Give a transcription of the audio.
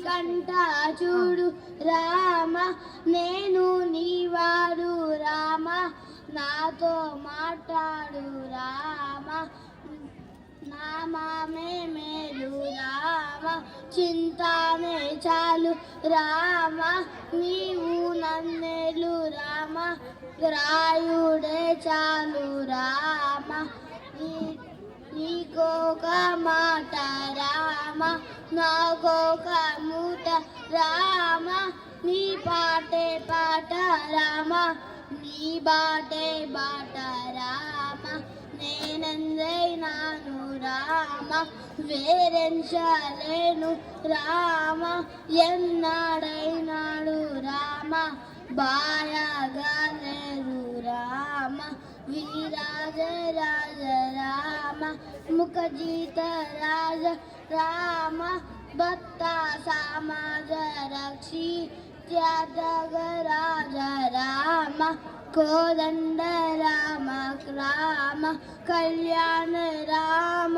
కంట చూడు రామ, నేను నీవాడు రామ, నాతో మాట్లాడు రామ, నామే మేలు రామ, చింతానే చాలు రామ, నీవు నన్నేలు రామ, రాయుడే చాలు రామ, నీకొక మాట రామ, నాకొక మూట రామ, నీ పాటే పాట రామ, నీ బాటే బాట రామ, నేనెందైనాను రామ, వేరెంచలేను రామ, ఎన్నాడైనాడు రామ, బాయగలేరు రామ, విరాజ రాజ రామ, ముఖజిత రాజ రామ, భక్త సమాజ రక్షి త్యాగ రాజ రామ, కోదండ రామ రామ, కళ్యాణ రామ.